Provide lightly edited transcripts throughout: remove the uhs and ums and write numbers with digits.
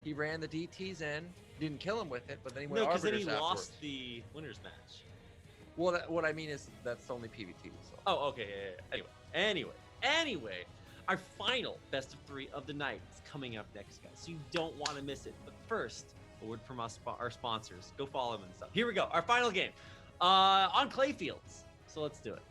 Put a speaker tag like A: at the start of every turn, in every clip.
A: He ran the DTs in, didn't kill him with it, but then he went
B: No, because then he
A: arbiters afterwards.
B: lost the winners match.
A: Well, what I mean is that's only PvT. So.
B: Oh, okay. Yeah. Anyway, our final best of 3 of the night is coming up next, guys. So you don't want to miss it. But first, a word from our sponsors. Go follow them and stuff. Here we go. Our final game on clay fields. So let's do it.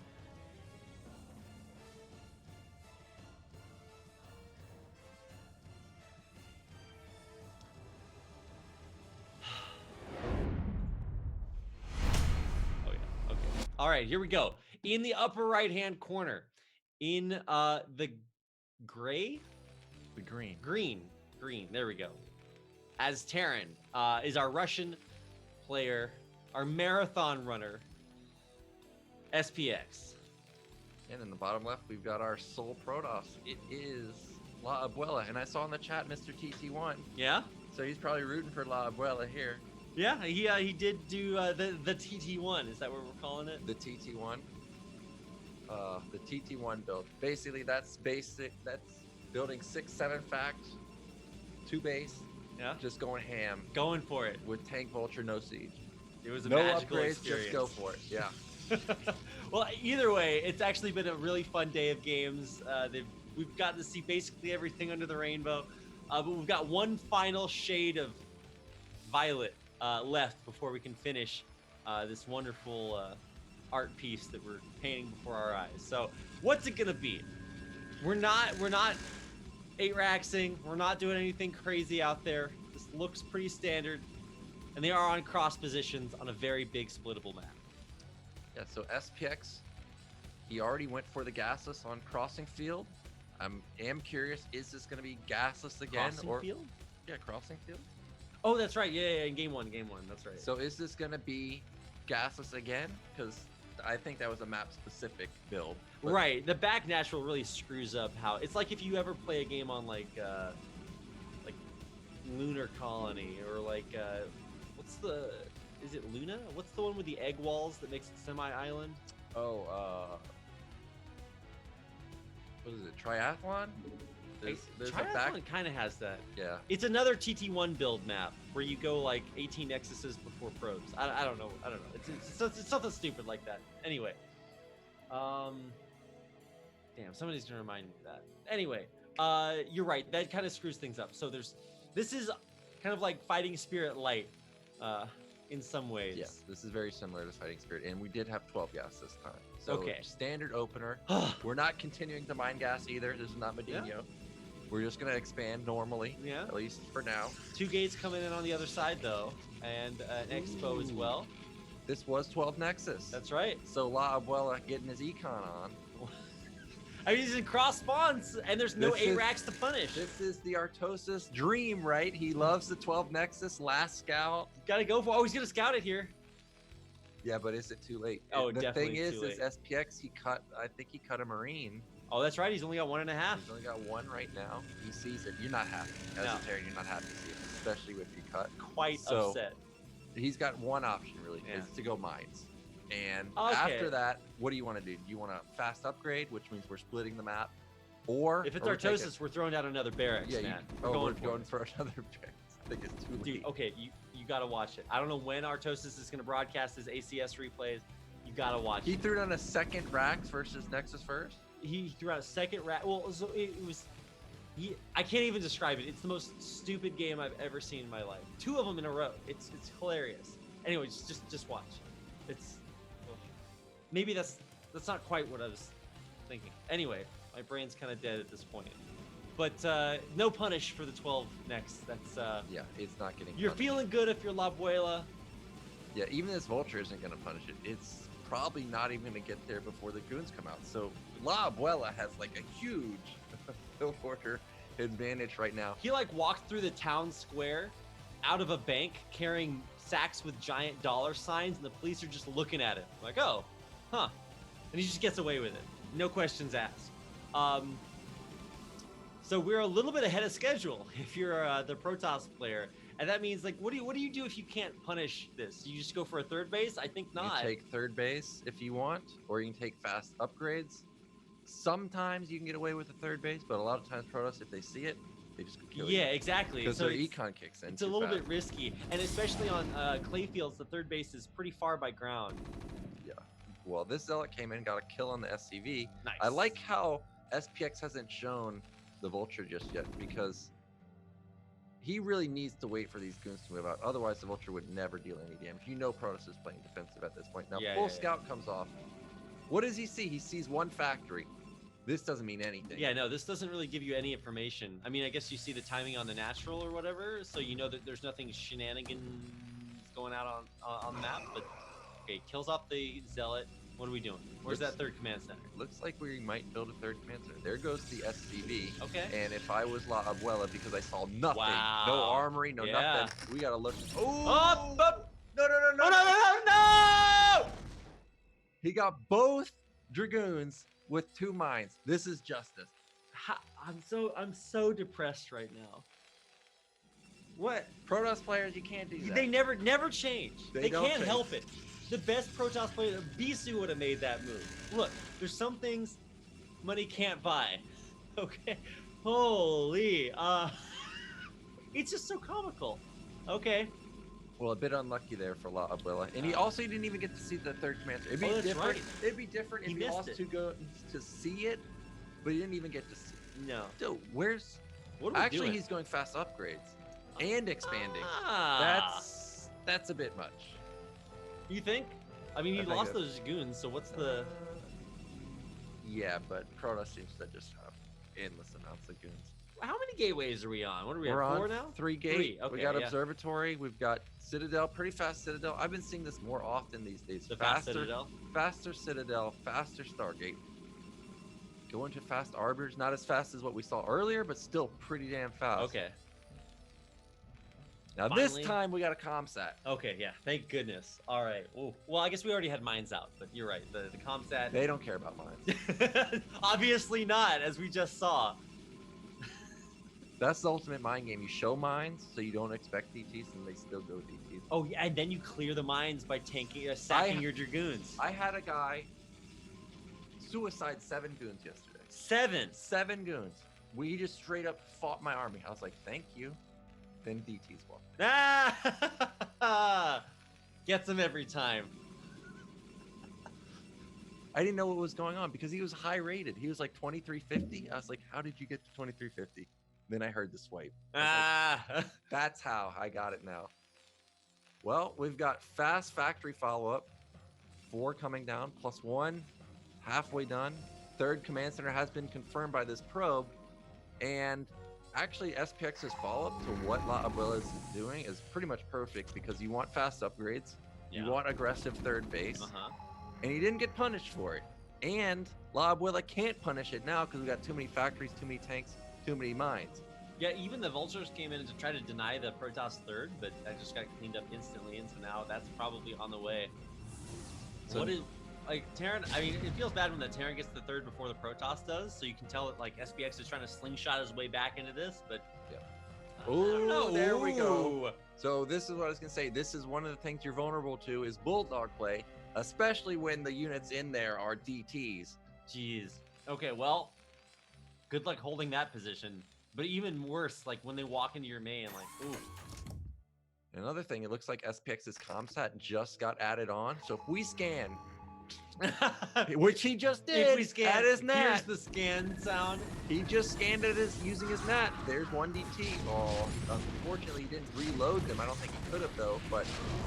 B: Oh yeah. Okay. All right. Here we go. In the upper right-hand corner, in the gray,
A: The green.
B: green. There we go. As Terran is our Russian player, our marathon runner, SPX.
A: And in the bottom left, we've got our Soul Protoss. It is LaAbuela. And I saw in the chat Mr. TT1.
B: Yeah?
A: So he's probably rooting for LaAbuela here.
B: Yeah, he did do the TT1. Is that what we're calling it?
A: The TT1. The TT1 build. Basically, that's basic. That's building 6-7 fact, 2 base.
B: Yeah.
A: Just going ham.
B: Going for it.
A: With Tank Vulture, no siege.
B: It was a
A: no
B: magical
A: upgrades,
B: experience.
A: just go for it. Yeah.
B: Well, either way, it's actually been a really fun day of games. We've gotten to see basically everything under the rainbow. But we've got one final shade of violet left before we can finish this wonderful art piece that we're painting before our eyes. So what's it gonna be? We're not 8-raxing. We're not doing anything crazy out there. This looks pretty standard, and they are on cross positions on a very big splittable map.
A: Yeah, so SPX, he already went for the gasless on Crossing Field. I am curious, is this going to be gasless again?
B: Crossing Field?
A: Yeah, Crossing Field.
B: Oh, that's right. Yeah, in game one. That's right.
A: So is this going to be gasless again? Because I think that was a map-specific build.
B: Right. The back natural really screws up how... It's like if you ever play a game on, like Lunar Colony, or what's the... Is it Luna? What's the one with the egg walls that makes it semi-island?
A: Oh, what is it? Triathlon? There's
B: Triathlon kind of has that.
A: Yeah.
B: It's another TT1 build map where you go like 18 Nexuses before probes. I don't know. It's something stupid like that. Anyway. Damn, somebody's gonna remind me of that. Anyway, you're right. That kind of screws things up. So this is kind of like Fighting Spirit Light, in some ways.
A: Yes, this is very similar to Fighting Spirit, and we did have 12 gas this time. So
B: okay.
A: Standard opener. We're not continuing to mine gas either. This is not Medino. Yeah. We're just gonna expand normally. Yeah. At least for now.
B: 2 gates coming in on the other side though, and an Expo as well.
A: This was 12 Nexus.
B: That's right.
A: So LaAbuela getting his econ on.
B: I mean, he's in cross spawns, and there's no 8-racks to punish.
A: This is the Artosis dream, right? He loves the 12 Nexus, last scout.
B: Gotta go for. Oh, he's gonna scout it here.
A: Yeah, but is it too late?
B: Oh,
A: the
B: definitely
A: thing
B: too late.
A: SPX, I think he cut a Marine.
B: Oh, that's right. He's only got 1.5.
A: He's only got 1 right now. He sees it. You're not happy. As a Terran, you're not happy to see it, especially if you cut.
B: Quite upset.
A: He's got one option, really, is to go mines. And
B: okay.
A: After that, what do you want to do? Do you want to fast upgrade, which means we're splitting the map? Or
B: if it's Artosis, we're throwing down another barracks, man.
A: We're going for another barracks. I think it's too late.
B: Dude, okay, you got to watch it. I don't know when Artosis is going to broadcast his ACS replays. You got to watch it.
A: He threw down a second Rax versus Nexus first?
B: He threw out a second Rax. Well, so it was... I can't even describe it. It's the most stupid game I've ever seen in my life. 2 of them in a row. It's hilarious. Anyways, just watch. It's... Maybe that's not quite what I was thinking. Anyway, my brain's kind of dead at this point. But no punish for the 12 next. That's
A: yeah, it's not getting.
B: You're
A: punished.
B: Feeling good if you're LaAbuela.
A: Yeah, even this Vulture isn't going to punish it. It's probably not even going to get there before the goons come out. So LaAbuela has like a huge build order advantage right now.
B: He like walked through the town square, out of a bank, carrying sacks with giant dollar signs, and the police are just looking at him like, oh. Huh. And he just gets away with it. No questions asked. So we're a little bit ahead of schedule if you're the Protoss player. And that means, like, what do you do if you can't punish this? You just go for a 3rd base? I think not.
A: You take 3rd base if you want, or you can take fast upgrades. Sometimes you can get away with a 3rd base, but a lot of times Protoss, if they see it, They just could kill you.
B: Yeah, exactly.
A: Because
B: So
A: their econ kicks in.
B: it's a little bit risky, and especially on clay fields, the third base is pretty far by ground.
A: Yeah. Well, this Zealot came in, got a kill on the SCV.
B: Nice.
A: I like how SPX hasn't shown the Vulture just yet, because he really needs to wait for these goons to move out. Otherwise, the Vulture would never deal any damage. You know Protoss is playing defensive at this point. Now, full scout comes off. What does he see? He sees one factory. This doesn't mean anything.
B: Yeah, no, this doesn't really give you any information. I mean, I guess you see the timing on the natural or whatever, so you know that there's nothing shenanigans going out on the map. But okay, kills off the Zealot. What are we doing? Where's that third command center?
A: Looks like we might build a third command center. There goes the SCV.
B: Okay.
A: And if I was LaAbuela, because I saw nothing,
B: Wow.
A: no armory, no nothing, we gotta look.
B: Oh!
A: No!
B: No!
A: He got both dragoons with 2 mines. This is justice.
B: I'm so depressed right now. What?
A: Protoss players, you can't do that.
B: They never change. They
A: don't
B: can't
A: change.
B: help it. The best Protoss player, Bisu, would have made that move. Look, there's some things money can't buy. Okay. Holy. It's just so comical. Okay.
A: Well, a bit unlucky there for LaAbuela. And he also didn't even get to see the third commander. It'd be different.
B: Right.
A: It'd be different if he lost 2 goons to see it, but he didn't even get to see it.
B: No.
A: Dude, where's...
B: What are we
A: Actually,
B: doing?
A: he's going fast upgrades and expanding.
B: Ah.
A: That's a bit much.
B: You think? I mean, he
A: I think
B: lost
A: that-
B: those goons, so what's the...
A: Yeah, but Protoss seems to just have endless amounts of goons.
B: How many gateways are we on? What are we
A: We're
B: at, 4
A: on
B: now?
A: 3 gate.
B: 3, okay,
A: we got
B: yeah.
A: Observatory. We've got Citadel. Pretty fast Citadel. I've been seeing this more often these days.
B: The fast Citadel?
A: Faster Citadel. Faster Stargate. Going to fast Arbors. Not as fast as what we saw earlier, but still pretty damn fast.
B: Okay.
A: Now
B: Finally.
A: this time we got a comsat.
B: Okay, yeah. Thank goodness. All right. Ooh. Well, I guess we already had mines out, but you're right. The comsat...
A: They don't care about mines.
B: Obviously not, as we just saw.
A: That's the ultimate mind game. You show mines, so you don't expect DTs, and they still go DTs.
B: Oh, yeah, and then you clear the mines by tanking, sacking your dragoons.
A: I had a guy suicide 7 goons yesterday.
B: 7.
A: 7 goons. We just straight up fought my army. I was like, thank you. Then DTs walked.
B: Ah! Gets them every time.
A: I didn't know what was going on because he was high rated. He was like 2350. I was like, how did you get to 2350? Then I heard the swipe.
B: Ah!
A: That's how I got it now. Well, we've got fast factory follow-up. 4 coming down, +1. Halfway done. 3rd command center has been confirmed by this probe. And actually, SPX's follow-up to what LaAbuela is doing is pretty much perfect because you want fast upgrades.
B: Yeah.
A: You want aggressive 3rd base.
B: Uh-huh.
A: And he didn't get punished for it. And LaAbuela can't punish it now because we got too many factories, too many tanks, too many mines.
B: Yeah, even the Vultures came in to try to deny the Protoss 3rd, but that just got cleaned up instantly, and so now that's probably on the way.
A: So
B: What is... Like, Terran, I mean, it feels bad when the Terran gets the 3rd before the Protoss does, so you can tell that, like, SPX is trying to slingshot his way back into this, but...
A: Yeah.
B: I don't know.
A: There we go.
B: Ooh.
A: So this is what I was going to say. This is one of the things you're vulnerable to is Bulldog play, especially when the units in there are DTs.
B: Jeez. Okay, well, good luck holding that position. But even worse, like, when they walk into your main, like, ooh.
A: Another thing, it looks like SPX's comsat just got added on. So if we scan, which he just did
B: If we scan,
A: at his
B: here's
A: NAT.
B: the scan sound.
A: He just scanned it using his NAT. There's 1 DT. Oh, unfortunately, he didn't reload them. I don't think he could have, though. But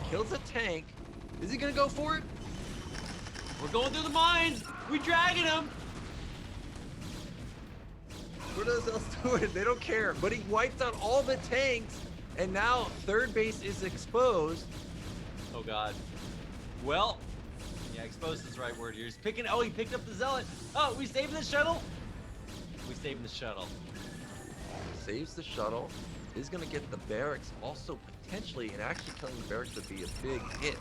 A: kills a tank. Is he going to go for it?
B: We're going through the mines. We dragging him.
A: What else do it? They don't care. But he wipes out all the tanks. And now 3rd base is exposed.
B: Oh, God. Well, yeah, exposed is the right word here. He's picking... Oh, he picked up the Zealot. Oh, we saving the shuttle? We saving the shuttle.
A: Saves the shuttle. Is going to get the barracks also potentially. And actually killing the barracks would be a big hit.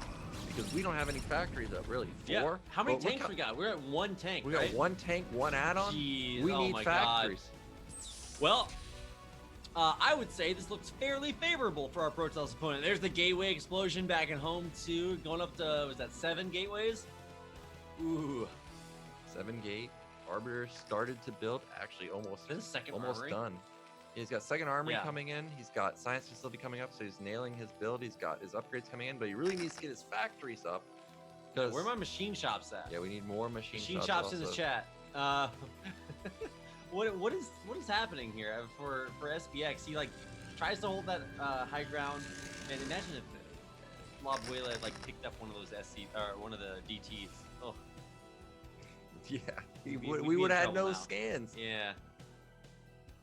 A: Because we don't have any factories up, really. 4?
B: Yeah. How many
A: But look
B: tanks we got? We're at 1 tank,
A: We
B: right?
A: got 1 tank, 1 add-on.
B: Jeez,
A: We
B: oh
A: need
B: my
A: factories.
B: God. Well, I would say this looks fairly favorable for our Protoss opponent. There's the gateway explosion back at home, too. Going up to, was that 7 gateways? Ooh.
A: 7 gate. Arbiter started to build. Actually, almost
B: The second
A: almost
B: armory.
A: done. He's got second armory
B: Yeah.
A: coming in. He's got science facility coming up, so he's nailing his build. He's got his upgrades coming in, but he really needs to get his factories up.
B: Where are my machine shops at?
A: Yeah, we need more machine
B: shops in the chat. What is happening here for SPX? He like tries to hold that high ground, and imagine if LaAbuela like picked up one of those SC or one of the DTs. Oh,
A: Yeah,
B: we'd
A: we
B: be
A: would
B: in
A: have had
B: trouble
A: no
B: now.
A: scans.
B: yeah.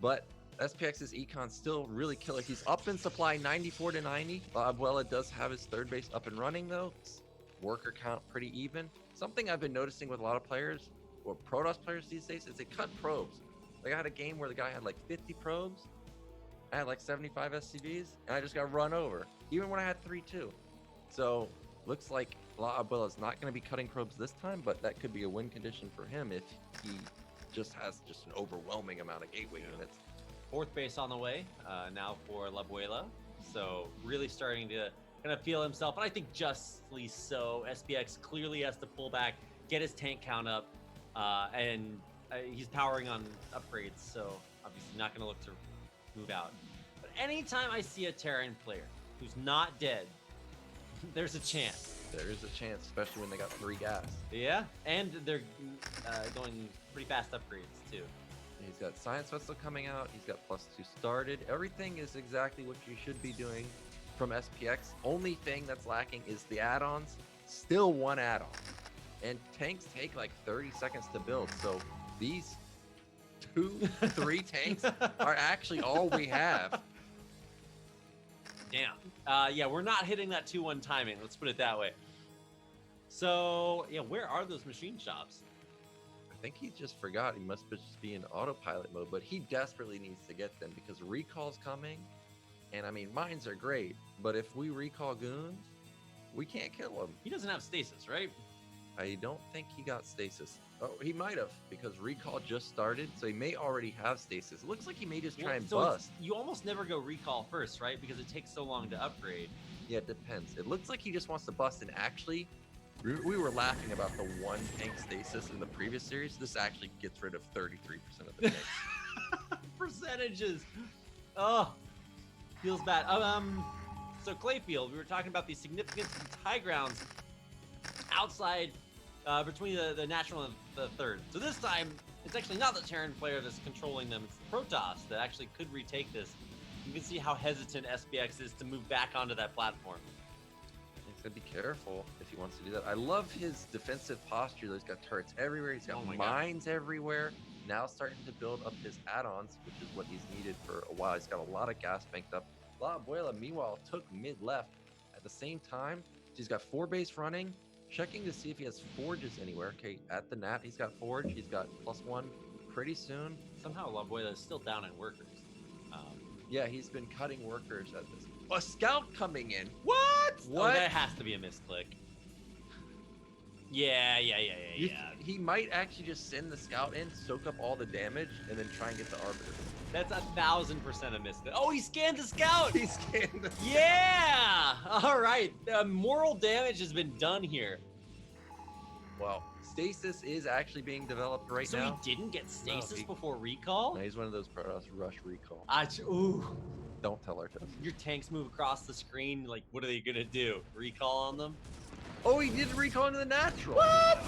A: But SPX's econ still really killer. He's up in supply 94 to 90. LaAbuela does have his third base up and running though. Worker count pretty even. Something I've been noticing with a lot of players, or Protoss players these days, is they cut probes. Like I had a game where the guy had like 50 probes. I had like 75 SCVs, and I just got run over, even when I had 3-2. So looks like LaAbuela is not going to be cutting probes this time, but that could be a win condition for him if he just has just an overwhelming amount of gateway units.
B: Fourth base on the way now for LaAbuela. So really starting to kind of feel himself, and I think justly so. SPX clearly has to pull back, get his tank count up, and he's powering on upgrades, so obviously not going to look to move out. But anytime I see a Terran player who's not dead, there's a chance.
A: There is a chance, especially when they got 3 gas.
B: Yeah, and they're going pretty fast upgrades too.
A: He's got Science Vessel coming out. He's got +2 started. Everything is exactly what you should be doing from SPX. Only thing that's lacking is the add-ons. Still 1 add-on. And tanks take like 30 seconds to build. So these 2-3 tanks are actually all we have.
B: Damn. Yeah, we're not hitting that 2-1 timing. Let's put it that way. So, yeah, where are those machine shops?
A: I think he just forgot. He must just be in autopilot mode, but he desperately needs to get them because recall's coming. And I mean, mines are great, but if we recall goons, we can't kill them.
B: He doesn't have stasis, right?
A: I don't think he got stasis. Oh, he might have because recall just started, so he may already have stasis. It looks like he may just try and bust.
B: You almost never go recall first, right? Because it takes so long to upgrade.
A: Yeah, it depends. It looks like he just wants to bust, and actually, we were laughing about the 1 tank stasis in the previous series. This actually gets rid of 33% of the tanks.
B: Percentages. Oh, feels bad. So Clayfield, we were talking about the significance of these high grounds outside between the natural and the third. So this time, it's actually not the Terran player that's controlling them. It's the Protoss that actually could retake this. You can see how hesitant SPX is to move back onto that platform.
A: He's gonna be careful if he wants to do that. I love his defensive posture. He's got turrets everywhere. He's got mines everywhere. Now starting to build up his add-ons, which is what he's needed for a while. He's got a lot of gas banked up. LaAbuela, meanwhile, took mid-left. At the same time, he's got 4 base running, checking to see if he has forges anywhere. Okay, at the nat, he's got forge. He's got +1 pretty soon.
B: Somehow LaAbuela is still down in workers.
A: Yeah, he's been cutting workers at this. A scout coming in.
B: What?
A: What?
B: Oh, that has to be a misclick. Yeah.
A: He might actually just send the scout in, soak up all the damage, and then try and get the arbiter.
B: That's 1,000% a misclick. Oh, he scanned the scout.
A: He scanned the scout.
B: Yeah. All right. Moral damage has been done here.
A: Well, stasis is actually being developed right now.
B: So he didn't get stasis
A: No,
B: before recall?
A: No, he's one of those Protoss rush recall.
B: Ooh.
A: Don't tell Artos.
B: Your tanks move across the screen. Like, what are they gonna do? Recall on them?
A: Oh, he did recall into the natural.
B: What?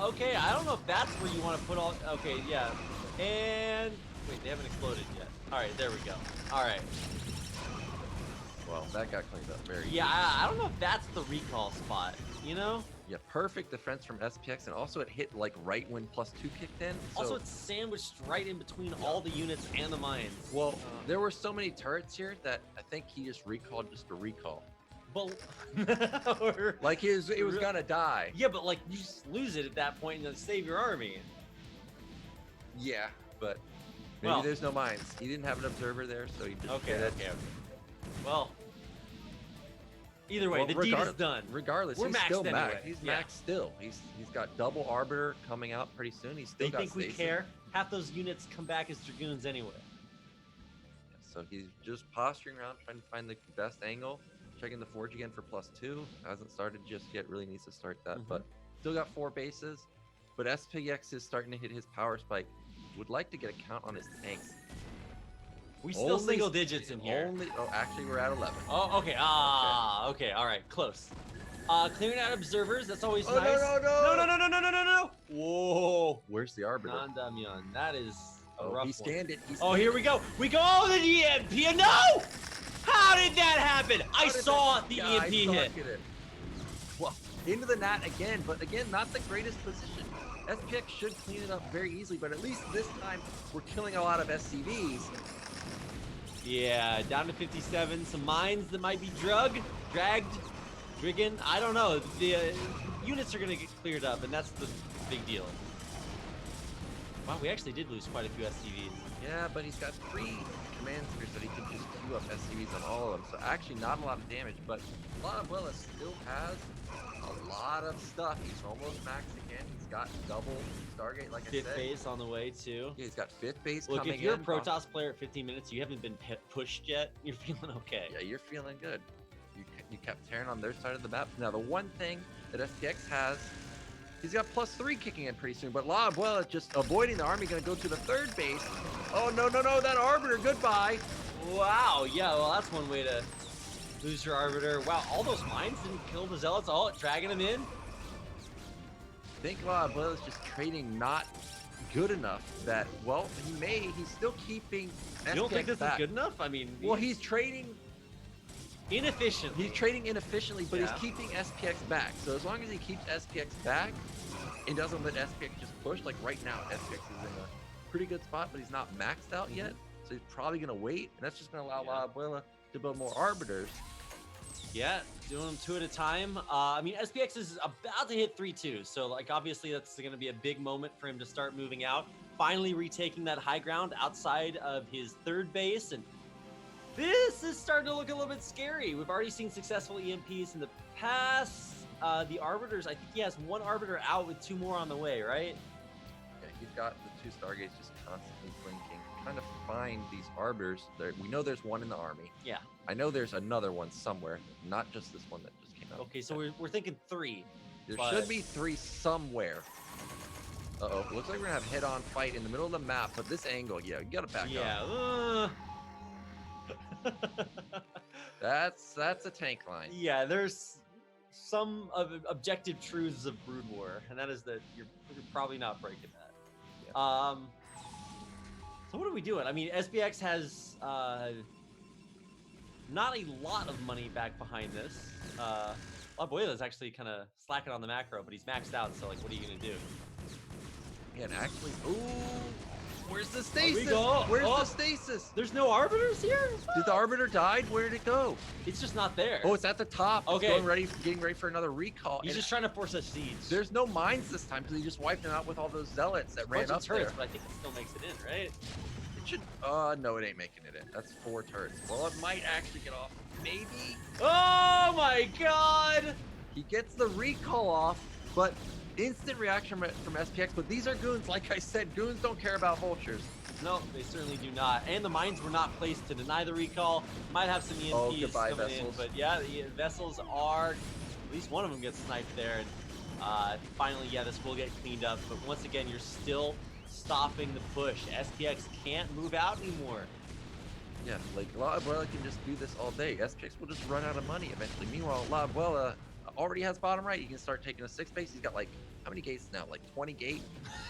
B: Okay. I don't know if that's where you want to put all. Okay, yeah. And wait, they haven't exploded yet. All right, there we go. All right.
A: Well, that got cleaned up very
B: Yeah, I don't know if that's the recall spot. You know?
A: Yeah, perfect defense from SPX, and also it hit like right when +2 kicked in. So,
B: Also, it's sandwiched right in between all the units and the mines.
A: well, there were so many turrets here that I think he just recalled just to recall.
B: But
A: Like it was gonna die.
B: yeah, but like you just lose it at that point and then save your army.
A: Yeah, but maybe
B: Well-
A: there's no mines. He didn't have an observer there, so he just
B: Okay.
A: did it.
B: Well, either way,
A: Well,
B: the deed is done.
A: Regardless,
B: We're
A: he's
B: maxed
A: still
B: anyway.
A: maxed. He's
B: Yeah.
A: maxed still. He's got double arbiter coming out pretty soon. He's still
B: They
A: got
B: think we
A: stasis.
B: care. Half those units come back as dragoons anyway.
A: So he's just posturing around, trying to find the best angle. Checking the forge again for +2. Hasn't started just yet. Really needs to start that, but still got 4 bases. But SPX is starting to hit his power spike. Would like to get a count on his tanks.
B: We still single digits in here.
A: Oh, actually, we're at 11.
B: Oh, okay. Okay. All right. Close. Clearing out observers. That's always
A: Oh,
B: nice.
A: no.
B: No. Whoa.
A: Where's the arbiter?
B: Non-Damian. That is a rough
A: He
B: one.
A: scanned it.
B: Oh, here we go. We go. Oh, the EMP. No! How did that happen? I saw the EMP hit.
A: Well, into the net again, but again, not the greatest position. SPX should clean it up very easily, but at least this time we're killing a lot of SCVs.
B: Yeah, down to 57. Some mines that might be dragged. I don't know. The units are going to get cleared up, and that's the big deal. Wow, we actually did lose quite a few SCVs.
A: Yeah, but he's got 3 command centers that he can just queue up SCVs on all of them. So actually not a lot of damage, but LaAbuela still has a lot of stuff. He's almost maxed again. He's got double Stargate, like I said.
B: 5th base on the way, too.
A: Yeah, he's got 5th base
B: Look,
A: coming in.
B: if you're a Protoss player at 15 minutes, you haven't been pushed yet, you're feeling okay.
A: Yeah, you're feeling good. You kept tearing on their side of the map. Now, the one thing that SPX has, he's got +3 kicking in pretty soon, but LaAbuela just avoiding the army, going to go to the 3rd base. Oh, no, that arbiter, goodbye.
B: Wow, yeah, well, that's one way to lose your arbiter. Wow, all those mines didn't kill the zealots, all dragging them in.
A: I think LaAbuela's just trading not good enough that, well, he's still keeping SPX
B: You don't think this
A: back.
B: is good enough? I mean,
A: Well, he's trading
B: inefficiently.
A: He's trading inefficiently, but
B: Yeah.
A: he's keeping SPX back. So as long as he keeps SPX back and doesn't let SPX just push, like right now, SPX is in a pretty good spot, but he's not maxed out yet. So he's probably going to wait, and that's just going to allow LaAbuela to build more arbiters.
B: Yeah, doing them 2 at a time. I mean, SPX is about to hit 3-2, so like obviously that's going to be a big moment for him to start moving out, finally retaking that high ground outside of his 3rd base, and this is starting to look a little bit scary. We've already seen successful EMPs in the past. The arbiters, I think he has 1 arbiter out with 2 more on the way, right?
A: Yeah, he's got the 2 Stargates just constantly blinking, trying to find these arbiters. We know there's 1 in the army.
B: Yeah.
A: I know there's another one somewhere, not just this one that just came out.
B: Okay, so we're thinking 3.
A: There should be 3 somewhere. Uh-oh, looks like we're gonna have head-on fight in the middle of the map, but this angle, yeah, you gotta back up.
B: Yeah.
A: That's a tank line.
B: Yeah, there's some objective truths of Brood War, and that is that you're probably not breaking that.
A: Yeah.
B: So what are we doing? I mean, SPX has not a lot of money back behind this. LaAbuela is actually kind of slacking on the macro, but he's maxed out, so like, what are you gonna do?
A: Yeah, and actually, ooh, where's the stasis? Where's the stasis?
B: There's no arbiters here?
A: Did the arbiter died? Where did it go?
B: It's just not there.
A: Oh, it's at the top.
B: Okay.
A: It's getting ready for another recall.
B: He's just trying to force a siege.
A: There's no mines this time because he just wiped them out with all those zealots that ran up
B: turrets,
A: there.
B: but I think it still makes it in, right?
A: It should. No, it ain't making it in. That's 4 turrets. Well, it might actually get off. Maybe.
B: Oh my god!
A: He gets the recall off, but instant reaction from SPX. But these are goons. Like I said, goons don't care about vultures.
B: No, they certainly do not. And the mines were not placed to deny the recall. Might have some EMPs
A: goodbye,
B: coming
A: vessels.
B: in, but yeah, the vessels are. At least one of them gets sniped there, and finally, yeah, this will get cleaned up. But once again, you're still stopping the push. SPX can't move out anymore.
A: Yeah, like LaAbuela can just do this all day. SPX will just run out of money eventually. Meanwhile, LaAbuela already has bottom right. You can start taking a 6 base. He's got like, how many gates now? Like 20 gate,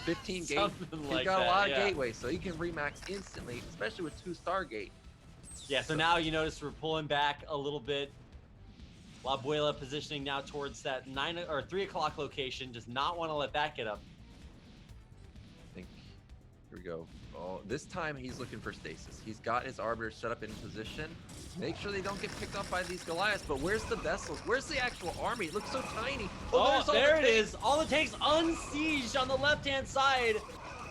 A: 15 gate. He's got a lot of gateways, so he can remax instantly, especially with 2 Stargate.
B: Yeah, so now you notice we're pulling back a little bit. LaAbuela positioning now towards that 9 or 3 o'clock location. Does not want to let that get up.
A: I think, here we go. Oh, this time he's looking for stasis. He's got his arbiter set up in position. Make sure they don't get picked up by these Goliaths. But where's the vessels? Where's the actual army? It looks so tiny.
B: Oh, there it is. All the tanks unsieged on the left-hand side.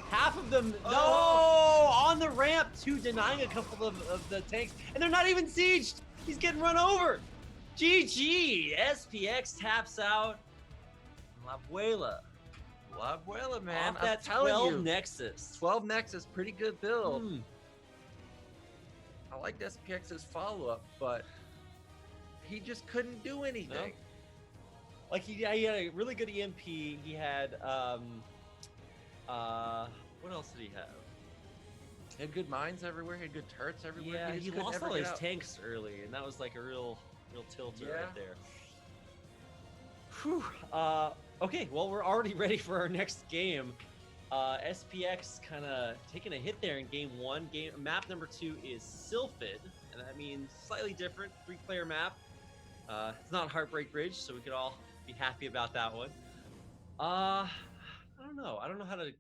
B: Half of them, no, on the ramp to denying a couple of the tanks. And they're not even sieged. He's getting run over. GG. SPX taps out. LaAbuela.
A: LaAbuela, man.
B: Off that
A: I'm telling
B: 12
A: you.
B: Nexus.
A: 12 Nexus, pretty good build.
B: Hmm.
A: I liked SPX's follow-up, but he just couldn't do anything.
B: No. Like he had a really good EMP. He had what else did he have?
A: He had good mines everywhere. He had good turrets everywhere.
B: Yeah,
A: just
B: he
A: couldn't
B: lost
A: ever
B: all
A: get
B: his
A: out.
B: tanks early, and that was like a real tilter
A: Yeah.
B: right there. Whew. Okay, well, we're already ready for our next game. SPX kind of taking a hit there in game 1. Map number 2 is Sylphid, and that means slightly different 3-player map. It's not Heartbreak Bridge, so we could all be happy about that one. I don't know. I don't know how to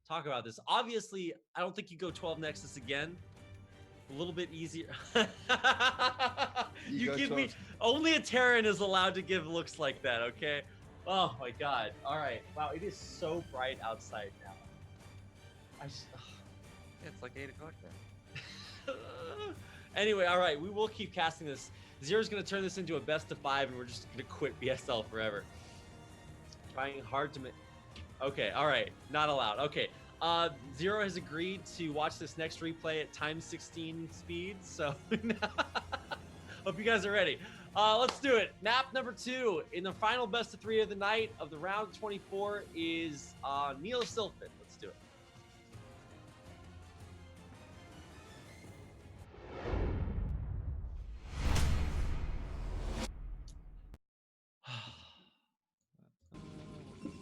B: talk about this. Obviously, I don't think you go 12 Nexus again. A little bit easier. You give me only a Terran is allowed to give looks like that, okay? Oh my god. All right. Wow, it is so bright outside now.
A: Yeah, it's like 8 o'clock now.
B: Anyway, all right, we will keep casting this. Zero's going to turn this into a best of 5, and we're just going to quit BSL forever. Trying hard to make. Okay, all right, not allowed. Okay, Zero has agreed to watch this next replay at times 16 speed. So hope you guys are ready. Let's do it. Map number 2 in the final best of 3 of the night of the round 24 is Neo Sylphid. Let's do it.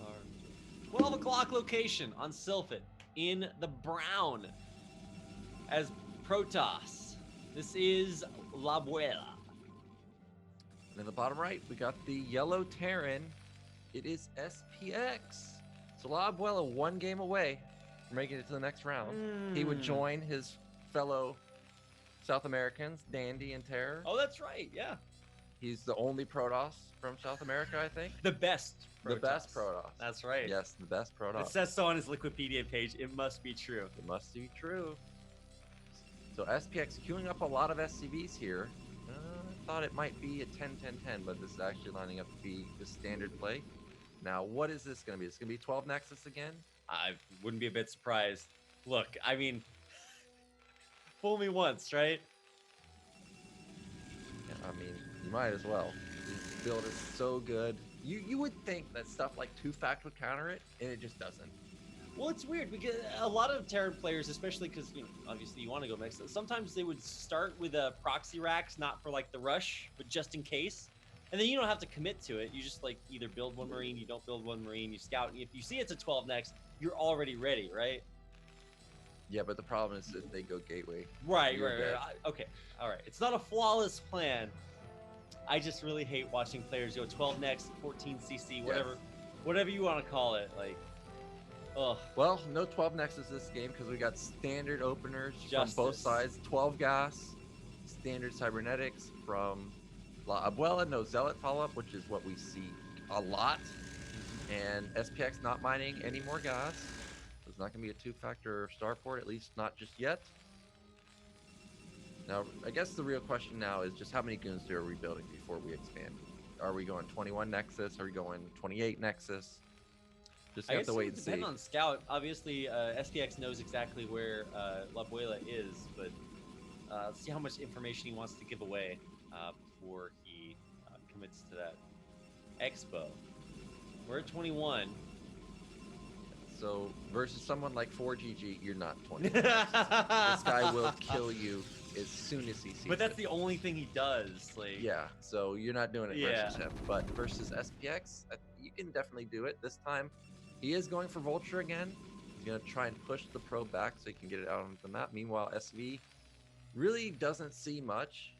B: Our 12 o'clock location on Sylphid in the brown as Protoss. This is LaAbuela.
A: And in the bottom right, we got the yellow Terran. It is SPX. So LaAbuela 1 game away from making it to the next round. He would join his fellow South Americans, Dandy and Terror.
B: Oh, that's right. Yeah.
A: He's the only Protoss from South America, I think.
B: The best Protoss.
A: The best Protoss.
B: That's right.
A: Yes, the best Protoss.
B: It says so on his Wikipedia page. It must be true.
A: It must be true. So SPX queuing up a lot of SCVs here. I thought it might be a 10-10-10, but this is actually lining up to be the standard play. Now, what is this going to be? It's going to be 12 Nexus again?
B: I wouldn't be a bit surprised. Look, I mean, fool me once, right?
A: Yeah, I mean, you might as well. This build is so good. You would think that stuff like 2-Fact would counter it, and it just doesn't.
B: Well, it's weird because a lot of Terran players, especially because, you know, obviously you want to go mix it, sometimes they would start with proxy racks, not for like the rush, but just in case. And then you don't have to commit to it. You just like either build 1 Marine, you don't build 1 Marine, you scout. And if you see it's a 12 next, you're already ready, right?
A: Yeah, but the problem is that they go gateway.
B: Right. Okay, all right. It's not a flawless plan. I just really hate watching players go 12 next, 14 CC, whatever you want to call it. Like, ugh.
A: Well, no 12 Nexus this game because we got standard openers from both sides. 12 gas, standard cybernetics from LaAbuela, no Zealot follow-up, which is what we see a lot. And SPX not mining any more gas. It's not going to be a 2-factor starport, at least not just yet. Now, I guess the real question now is just how many goons are we building before we expand? Are we going 21 Nexus? Are we going 28 Nexus? Just have to wait and see.
B: Depending on Scout, obviously SPX knows exactly where LaAbuela is, but let's see how much information he wants to give away before he commits to that expo. We're at 21.
A: So versus someone like 4GG, you're not 20. This guy will kill you as soon as he sees
B: But that's
A: it.
B: the only thing he does. Like,
A: Yeah, so you're not doing it versus him. But versus SPX, you can definitely do it. This time, he is going for Vulture again. He's going to try and push the probe back so he can get it out on the map. Meanwhile, SV really doesn't see much.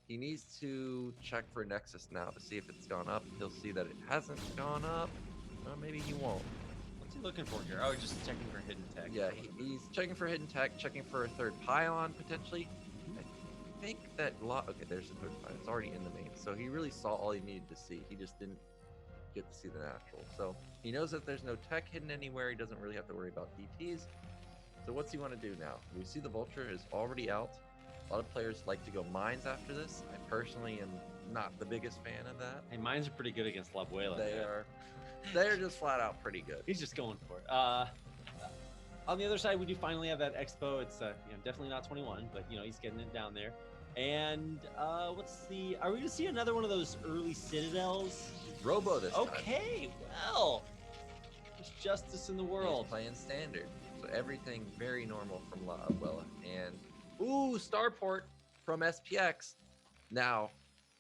A: He needs to check for Nexus now to see if it's gone up. He'll see that it hasn't gone up. Well, maybe he won't.
B: What's he looking for here? Oh, he's just checking for hidden tech.
A: Yeah, he's checking for hidden tech, checking for a third pylon potentially. I think that okay, there's the third pylon. It's already in the main. So he really saw all he needed to see. He just didn't get to see the natural. So he knows that there's no tech hidden anywhere. He doesn't really have to worry about DTs. So what's he want to do now? We see the Vulture is already out. A lot of players like to go mines after this. I personally am not the biggest fan of that.
B: Hey, mines are pretty good against LaAbuela.
A: They're just flat out pretty good.
B: He's just going for it. On the other side, we do finally have that expo. It's definitely not 21, but he's getting it down there. And are we gonna see another one of those early citadels?
A: Robo this time.
B: Okay, well, there's justice in the world.
A: He's playing standard. So everything very normal from LaAbuela. And ooh, Starport from SPX. Now,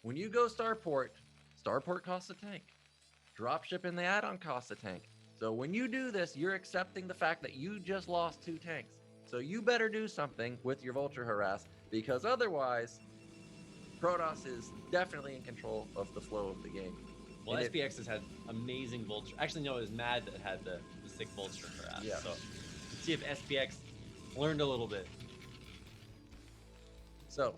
A: when you go Starport costs a tank. Dropship in the add-on costs a tank. So when you do this, you're accepting the fact that you just lost 2 tanks. So you better do something with your Vulture Harass, because otherwise, Protoss is definitely in control of the flow of the game.
B: Well,
A: And
B: SPX has had amazing Vulture. Actually, no, it was Mad that had the sick Vulture harass.
A: Yeah.
B: So let's see if SPX learned a little bit.
A: So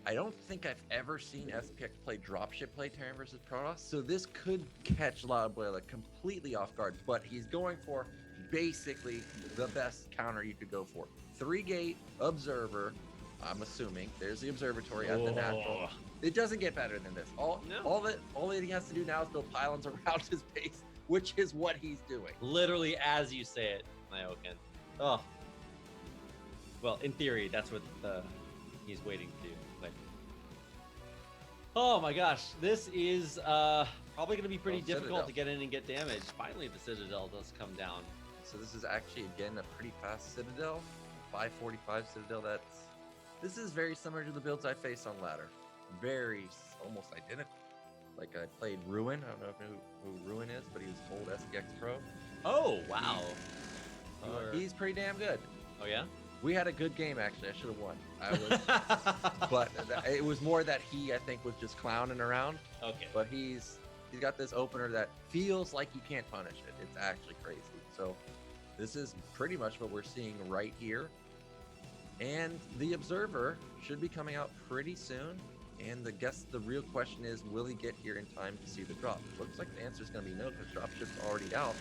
A: I don't think I've ever seen SPX play dropship play Terran versus Protoss, so this could catch LaAbuela completely off guard, but he's going for basically the best counter you could go for. 3-gate Observer, I'm assuming. There's the Observatory at the natural. It doesn't get better than this. All that he has to do now is build pylons around his base, which is what he's doing.
B: Literally as you say it, Nyoken. Oh. Well, in theory, that's what he's waiting to do. But oh my gosh, this is probably going to be pretty difficult to get in and get damage. Finally, the Citadel does come down.
A: So this is actually, again, a pretty fast Citadel. 545 Citadel. This is very similar to the builds I faced on ladder. Almost identical. Like I played Ruin. I don't know who Ruin is, but he was old SPX Pro.
B: Oh, wow.
A: He's pretty damn good.
B: Oh, yeah?
A: We had a good game, actually. I should have won. But it was more that he, I think, was just clowning around.
B: Okay.
A: But he's got this opener that feels like you can't punish it. It's actually crazy. So this is pretty much what we're seeing right here. And the Observer should be coming out pretty soon. And I guess the real question is, will he get here in time to see the drop? Looks like the answer is going to be no, because dropship's already out.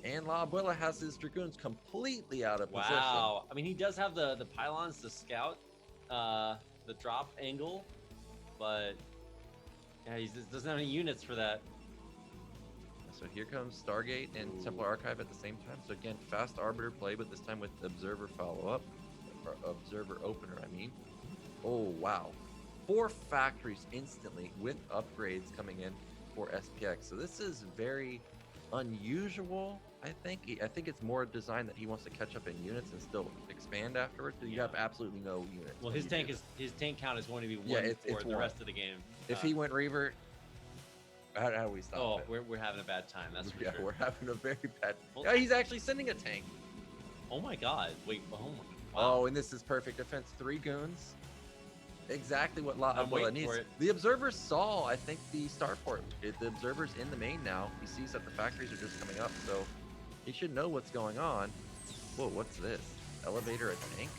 A: And LaAbuela has his Dragoons completely out of position.
B: Wow. I mean, he does have the pylons to scout the drop angle, but yeah, he just doesn't have any units for that.
A: So here comes Stargate and Templar Archive at the same time. So again, fast Arbiter play, but this time with Observer follow-up. Or Observer opener, I mean. Oh, wow. 4 factories instantly with upgrades coming in for SPX. So this is very unusual, I think. I think it's more designed that he wants to catch up in units and still expand afterwards. So you have absolutely no units.
B: Well, his tank count is going to be 1 for the rest of the game.
A: If he went Reaver, how do we stop it?
B: We're having a bad time. That's for sure.
A: We're having a very bad. Yeah, he's actually sending a tank.
B: Oh my God! Wait. Oh my. Wow.
A: Oh, and this is perfect defense. 3 goons. Exactly what LaAbuela needs. The Observer saw, I think, the Starport. The Observer's in the main now. He sees that the factories are just coming up, so he should know what's going on. Whoa, what's this? Elevator, a tank?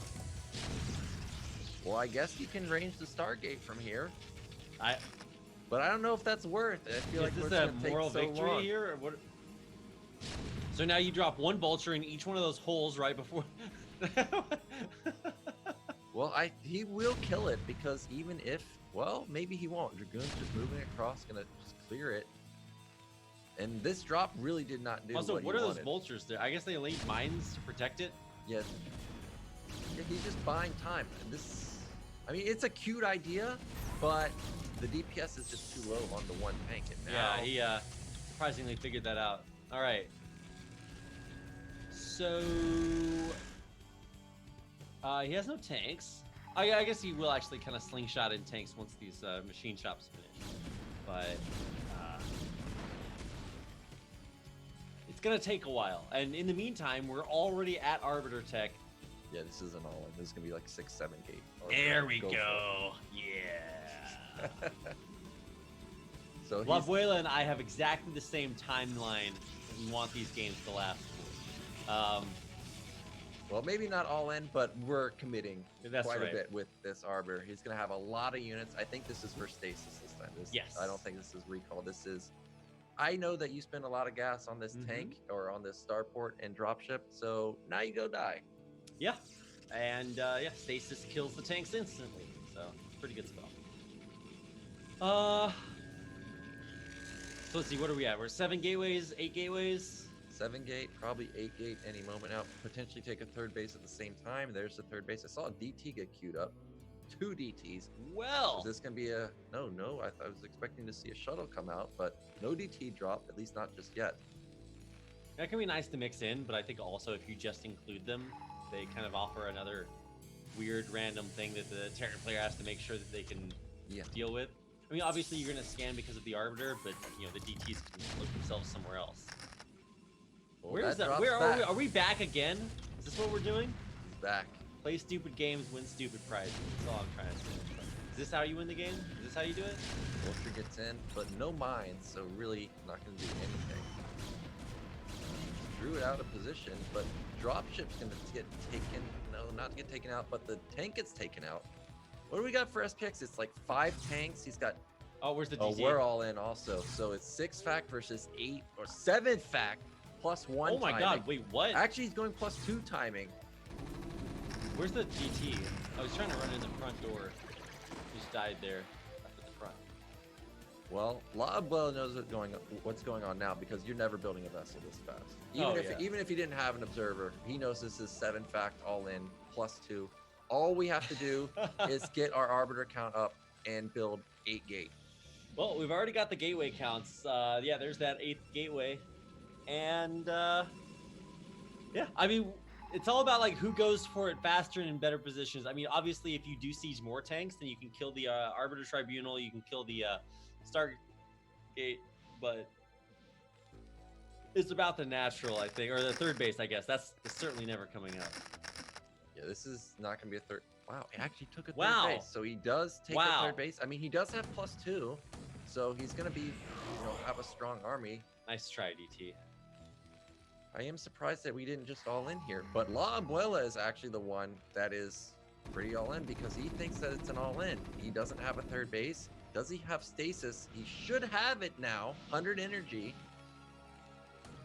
A: Well, I guess you can range the Stargate from here. But I don't know if that's worth it. I feel like
B: this a moral victory here, or what? So now you drop 1 vulture in each one of those holes right before.
A: Well, he will kill it, because even if, well, maybe he won't. Dragoon's just moving across, gonna just clear it. And this drop really did not do
B: also,
A: what
B: are
A: he
B: those
A: wanted.
B: Vultures there? I guess they laid mines to protect it.
A: Yes. Yeah, he's just buying time. And this, I mean, it's a cute idea, but the DPS is just too low on the 1 tank. And now,
B: yeah, he surprisingly figured that out. All right. So he has no tanks. I guess he will actually kind of slingshot in tanks once these machine shops finish. But it's going to take a while. And in the meantime, we're already at Arbiter Tech.
A: Yeah, this isn't all in. This is going to be like 6-7 gate.
B: There we go. Yeah.
A: So
B: LaAbuela and I have exactly the same timeline that we want these games to last for.
A: Well, maybe not all in, but we're committing quite
B: right.
A: a bit with this Arbiter. He's going to have a lot of units. I think this is for stasis this time.
B: Yes.
A: I don't think this is recall. This is... I know that you spend a lot of gas on this tank or on this starport and dropship, so now you go die.
B: Yeah. And, stasis kills the tanks instantly. So, pretty good spell. So let's see, what are we at? We're 7 gateways, 8 gateways?
A: 7 gate, probably 8 gate any moment out. Potentially take a 3rd base at the same time. There's the 3rd base. I saw a DT get queued up. 2 DTs.
B: Well,
A: is this gonna be a no? I was expecting to see a shuttle come out, but no DT drop, at least not just yet.
B: That can be nice to mix in, but I think also if you just include them, they kind of offer another weird random thing that the Terran player has to make sure that they can deal with. I mean, obviously you're going to scan because of the Arbiter, but you know the DTs can look themselves somewhere else.
A: Well,
B: Where is that? Where are we? Are we back again? Is this what we're doing?
A: He's back.
B: Play stupid games, win stupid prizes. That's all I'm trying to say. Is this how you win the game? Is this how you do it?
A: Vulture gets in, but no mines, so really not going to do anything. Drew it out of position, but dropship's going to get taken. No, not get taken out, but the tank gets taken out. What do we got for SPX? It's like 5 tanks. He's got.
B: Oh, where's the DT?
A: Oh, we're all in also. So it's 6 fact versus 8 or 7 fact plus 1.
B: Oh my god! Wait, what?
A: Actually, he's going plus 2 timing.
B: Where's the DT? I was trying to run in the front door. Just died there up at the front.
A: Well, LaAbuela knows what's going on now because you're never building a vessel this fast. Even if he didn't have an observer, he knows this is 7 fact all in plus 2. All we have to do is get our arbiter count up and build 8 gate.
B: Well, we've already got the gateway counts. Yeah, there's that 8th gateway, and yeah, I mean, it's all about like who goes for it faster and in better positions. I mean, obviously, if you do siege more tanks, then you can kill the Arbiter Tribunal, you can kill the Stargate, but it's about the natural, I think, or the third base, I guess. That's certainly never coming up.
A: Yeah, this is not going to be a third. Wow, he actually took a third base, so he does take a third base. I mean, he does have plus 2, so he's going to be, have a strong army.
B: Nice try, DT.
A: I am surprised that we didn't just all in here, but LaAbuela is actually the one that is pretty all in because he thinks that it's an all in. He doesn't have a third base. Does he have stasis? He should have it now. 100 energy.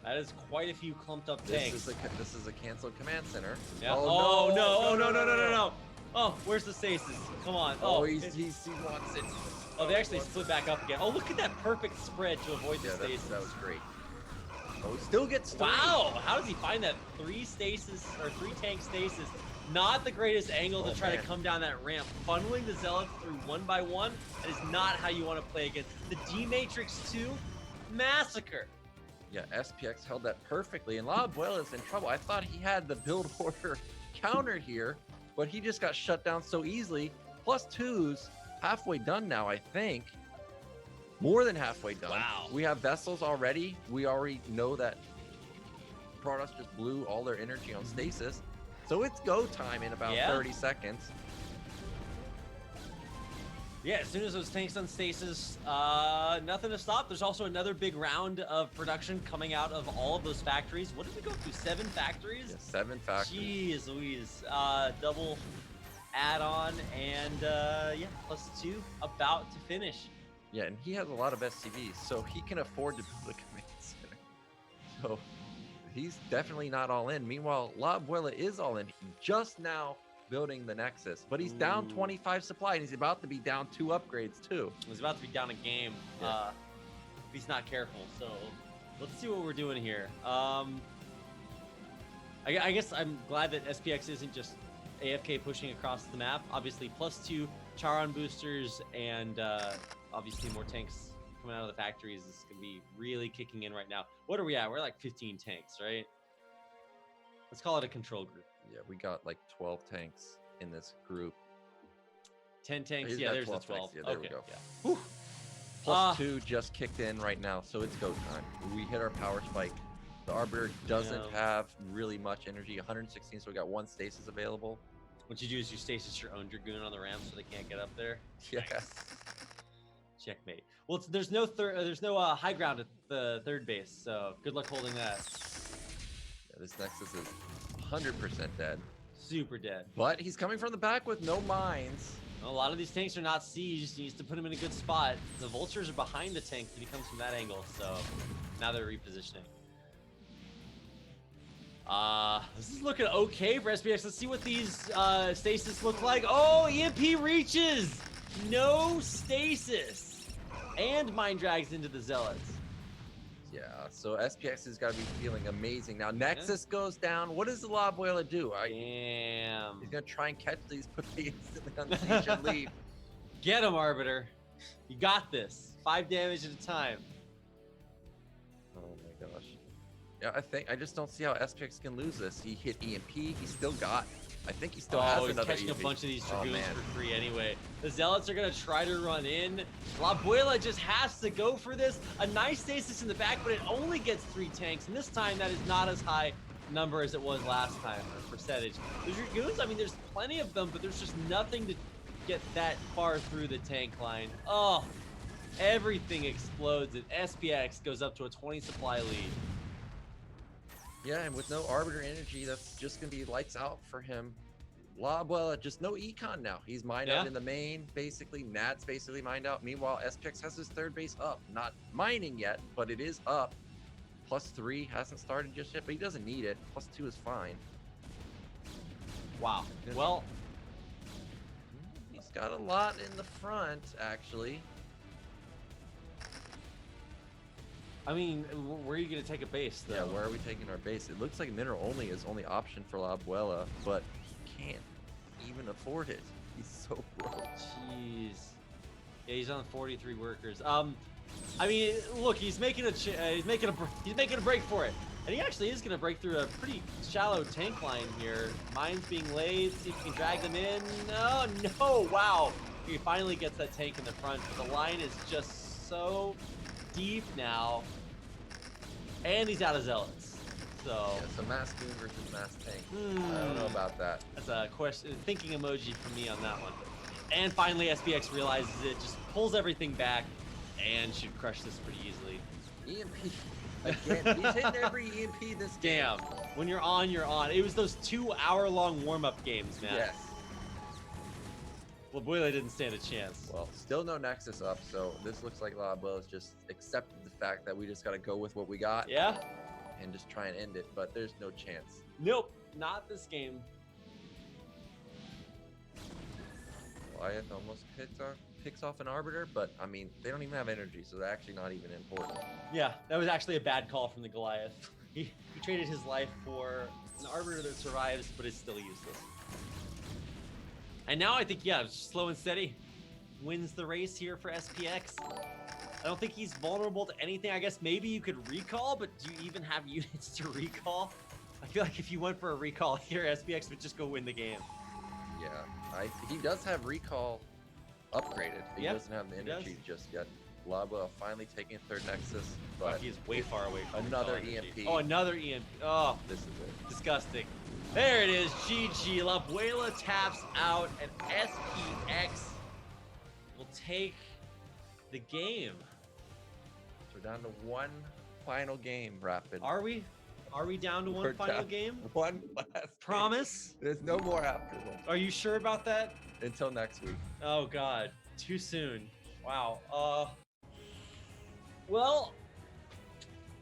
B: That is quite a few clumped up tanks.
A: This is a canceled command center.
B: Yeah. Oh, no. Oh, where's the stasis? Come on.
A: Oh, he wants it.
B: Oh, they actually split back up again. Oh, look at that perfect spread to avoid the stasis.
A: That was great. Oh, he still gets 3.
B: Wow, how does he find that 3 tank stasis? Not the greatest angle to try to come down that ramp. Funneling the Zealots through one by one, that is not how you want to play against the D-Matrix 2 massacre.
A: Yeah, SPX held that perfectly, and LaAbuela is in trouble. I thought he had the build order counter here, but he just got shut down so easily. Plus 2's halfway done now, I think. More than halfway done.
B: Wow.
A: We have vessels already. We already know that Protoss just blew all their energy on stasis. So it's go time in about 30 seconds.
B: Yeah, as soon as those tanks on stasis, nothing to stop. There's also another big round of production coming out of all of those factories. What did we go through? 7 factories?
A: Yeah, 7 factories.
B: Jeez Louise. Double add-on and yeah, plus 2 about to finish.
A: Yeah, and he has a lot of SCVs, so he can afford to build a command center. So he's definitely not all in. Meanwhile, LaAbuela is all in. Just now building the Nexus, but he's down 25 supply, and he's about to be down 2 upgrades too.
B: He's about to be down a game if he's not careful. So let's see what we're doing here. I guess I'm glad that SPX isn't just AFK pushing across the map. Obviously, plus 2 Charon boosters and obviously more tanks coming out of the factories is going to be really kicking in right now. What are we at? We're like 15 tanks, right? Let's call it a control group.
A: Yeah, we got like 12 tanks in this group.
B: 10 tanks. Yeah, there's the 12.
A: Yeah, there we go.
B: Yeah.
A: Plus 2 just kicked in right now, so it's go time. We hit our power spike. The Arbiter doesn't have really much energy. 116, so we got 1 stasis available.
B: What you do is you stasis your own Dragoon on the ramp so they can't get up there.
A: Yeah.
B: Nice. Checkmate. Well, there's no high ground at the third base, so good luck holding that.
A: Yeah, this Nexus is 100% dead.
B: Super dead.
A: But he's coming from the back with no mines.
B: A lot of these tanks are not sieged. He needs to put them in a good spot. The vultures are behind the tank if he comes from that angle, so now they're repositioning. This is looking okay for SPX. Let's see what these stasis look like. Oh, EMP reaches! No stasis! And mine drags into the Zealots.
A: Yeah, so SPX has got to be feeling amazing. Now, Nexus goes down. What does the LaAbuela do?
B: Damn.
A: He's going to try and catch these, put the instantly on siege and leave.
B: Get him, Arbiter. You got this. 5 damage at a time.
A: Oh my gosh. Yeah, I just don't see how SPX can lose this. He hit EMP. He still got. I think he still has
B: Oh, he's
A: another
B: catching
A: EMP.
B: a bunch of these
A: Oh,
B: Dragoons
A: man.
B: for free anyway. The Zealots are going to try to run in. LaAbuela just has to go for this. A nice stasis in the back, but it only gets 3 tanks. And this time, that is not as high number as it was last time, or percentage. The Dragoons, I mean, there's plenty of them, but there's just nothing to get that far through the tank line. Oh, everything explodes, and SPX goes up to a 20 supply lead.
A: Yeah, and with no Arbiter energy, that's just going to be lights out for him. LaAbuela, just no econ now. He's mined out in the main, basically. Nat's basically mined out. Meanwhile, SPX has his third base up. Not mining yet, but it is up. +3 hasn't started just yet, but he doesn't need it. +2 is fine.
B: Wow. Well,
A: he's got a lot in the front, actually.
B: I mean, where are you going to take a base, though?
A: Yeah, where are we taking our base? It looks like mineral only is only option for LaAbuela, but he can't even afford it. He's so broke.
B: Jeez. Yeah, he's on 43 workers. I mean, look, he's making a break for it, and he actually is going to break through a pretty shallow tank line here. Mines being laid. See if he can drag them in. No, wow. He finally gets that tank in the front, but the line is just so deep now. And he's out of Zealots. So
A: yeah, so mass goon versus mass tank. I don't know about that.
B: That's a question, thinking emoji from me on that one. And finally, SPX realizes it, just pulls everything back, and should crush this pretty easily.
A: EMP again. He's hitting every EMP this game.
B: Damn. When you're on, you're on. It was those 2-hour-long warm-up games, man.
A: Yes.
B: LaAbuela didn't stand a chance.
A: Well, still no Nexus up, so this looks like LaAbuela's just accepted the fact that we just got to go with what we got.
B: Yeah.
A: And just try and end it, but there's no chance.
B: Nope, not this game.
A: Goliath almost picks off an Arbiter, but I mean, they don't even have energy, so they're actually not even important.
B: Yeah, that was actually a bad call from the Goliath. He traded his life for an Arbiter that survives, but is still useless. And now I think, yeah, slow and steady wins the race here for SPX. I don't think he's vulnerable to anything. I guess maybe you could recall, but do you even have units to recall? I feel like if you went for a recall here, SPX would just go win the game.
A: Yeah, he does have recall upgraded. He doesn't have the energy just yet. LaAbuela finally taking third Nexus, but
B: he's way far away from
A: another EMP.
B: Oh, another EMP. Oh,
A: this is it.
B: Disgusting. There it is. GG. LaAbuela taps out, and SPX will take the game.
A: So we're down to one final game, Rapid.
B: Are we? Are we down to one final game?
A: One last
B: Promise?
A: Game. There's no more after this.
B: Are you sure about that?
A: Until next week.
B: Oh, God. Too soon. Wow. Well,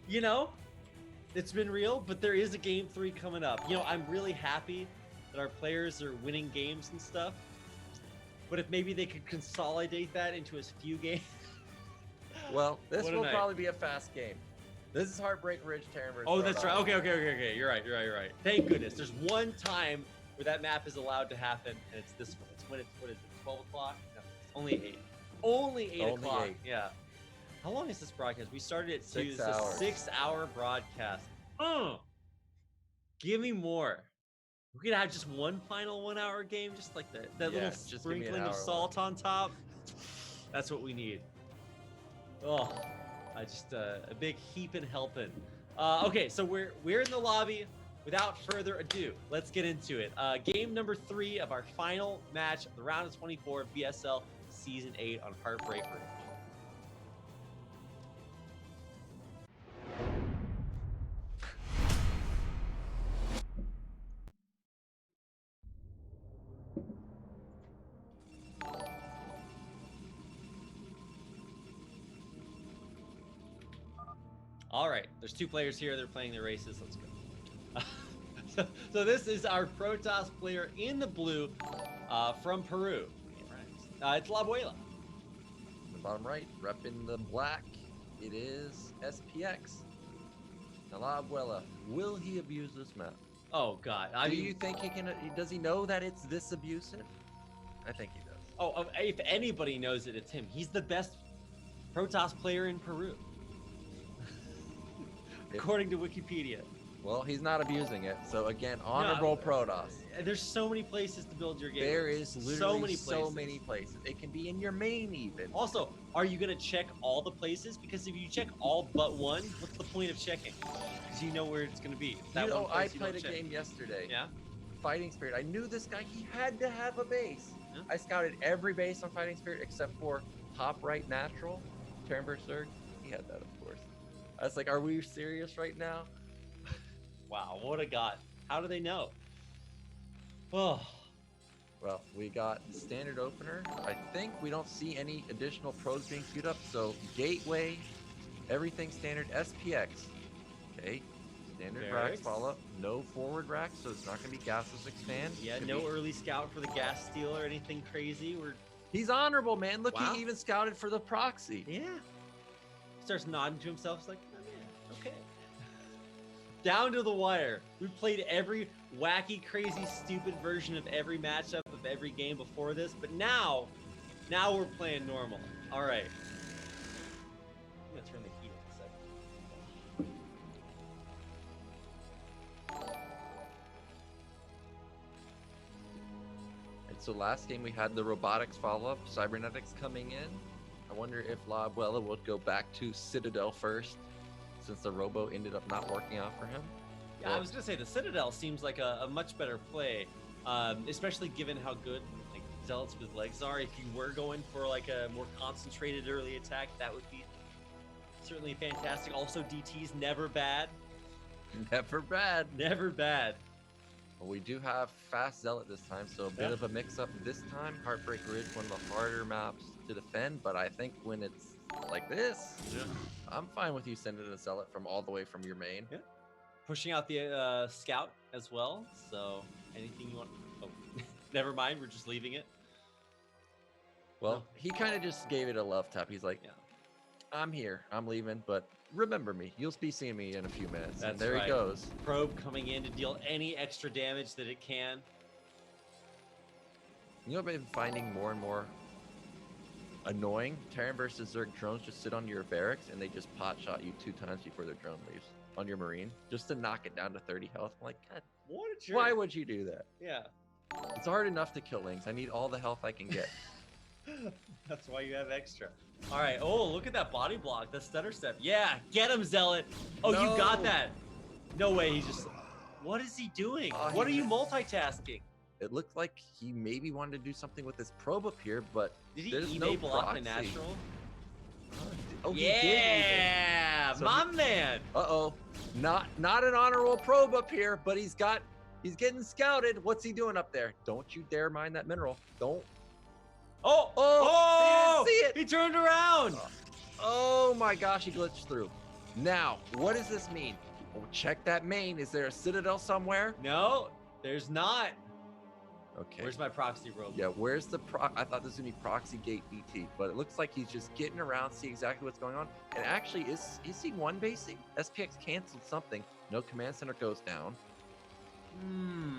B: you know, it's been real, but there is a game 3 coming up. You know, I'm really happy that our players are winning games and stuff. But if maybe they could consolidate that into as few games.
A: Well, this will probably be a fast game. This is Heartbreak Ridge, Terran versus
B: Oh, that's right. Okay. You're right. Thank goodness. There's one time where that map is allowed to happen, and it's this one. It's when it's, what is it, 12 o'clock? No, it's only 8. Only 8 o'clock. 8. Yeah. How long is this broadcast? We started at 2. This is a 6-hour broadcast. Give me more. We could have just one final 1-hour game, just like that little sprinkling of salt on top. That's what we need. Oh, just a big heaping helping. Okay, so we're in the lobby. Without further ado, let's get into it. Game number 3 of our final match of the round of 24 of BSL Season 8 on Heartbreak Ridge. All right, there's 2 players here. They're playing their races. Let's go. So this is our Protoss player in the blue from Peru. It's LaAbuela.
A: In the bottom right, repping the black, it is SPX. Now, LaAbuela, will he abuse this map?
B: Oh, God.
A: Do you think he can? Does he know that it's this abusive? I think he does.
B: Oh, if anybody knows it, it's him. He's the best Protoss player in Peru. according to Wikipedia.
A: Well, he's not abusing it. So again, honorable Protoss.
B: There's so many places to build your game.
A: There is literally
B: so many places.
A: It can be in your main even.
B: Also, are you gonna check all the places? Because if you check all but one, what's the point of checking? Because you know where it's gonna be.
A: You know, I played a game yesterday.
B: Yeah.
A: Fighting Spirit. I knew this guy. He had to have a base.
B: Yeah.
A: I scouted every base on Fighting Spirit except for top right natural, Terran Berserk. He had that, of course. I was like, are we serious right now?
B: Wow, what a god. How do they know? Oh.
A: Well, we got the standard opener. I think we don't see any additional probes being queued up. So gateway, everything standard. SPX. Okay. Standard racks follow up. No forward racks, so it's not going to be gasless expand.
B: Yeah, no early scout for the gas steal or anything crazy.
A: He's honorable, man. Look,
B: wow.
A: He even scouted for the proxy.
B: Yeah. Starts nodding to himself. He's like, oh, yeah, okay. Down to the wire. We played every wacky, crazy, stupid version of every matchup of every game before this, but now we're playing normal. All right. I'm gonna turn the heat up a second.
A: And so last game we had the robotics follow-up, cybernetics coming in. I wonder if LaAbuela would go back to Citadel first, since the robo ended up not working out for him.
B: Yeah, well, I was gonna say the Citadel seems like a much better play, especially given how good like Zealots with legs are. If you were going for like a more concentrated early attack, that would be certainly fantastic. Also, DT's never bad.
A: Never bad.
B: Never bad.
A: Well, we do have fast Zealot this time, so a bit of a mix-up this time. Heartbreak Ridge, one of the harder maps to defend, but I think when it's like this, I'm fine with you sending a Zealot from all the way from your main.
B: Yeah. Pushing out the scout as well, so anything you want. Oh, never mind, we're just leaving it.
A: Well, he kind of just gave it a love tap. He's like, I'm here, I'm leaving, but remember me. You'll be seeing me in a few minutes.
B: That's
A: and there
B: right.
A: he goes.
B: Probe coming in to deal any extra damage that it can.
A: You know what I've been finding more and more annoying? Terran versus Zerg drones just sit on your barracks and they just pot shot you 2 times before their drone leaves on your marine, just to knock it down to 30 health. I'm like, God,
B: what a jerk.
A: Why would you do that?
B: Yeah.
A: It's hard enough to kill lings. I need all the health I can get.
B: That's why you have extra. All right. Oh, look at that body block. The stutter step. Yeah, get him, Zealot. Oh,
A: No.
B: You got that. No way. He's just. What is he doing? What are you multitasking?
A: It looked like he maybe wanted to do something with this probe up here, but
B: did he
A: there's
B: enable
A: no
B: up
A: proxy.
B: the natural?
A: Oh, he
B: yeah,
A: did. So
B: my man.
A: Uh-oh. Not an honorable probe up here, but he's getting scouted. What's he doing up there? Don't you dare mine that mineral. Don't.
B: Oh,
A: they didn't see it.
B: He turned around.
A: Oh my gosh, he glitched through. Now, what does this mean? Well, check that main. Is there a Citadel somewhere?
B: No, there's not.
A: Okay.
B: Where's my proxy robe?
A: Yeah, where's the I thought this was gonna be proxy gate BT, but it looks like he's just getting around, see exactly what's going on. And actually, is he one basing? SPX canceled something. No command center goes down.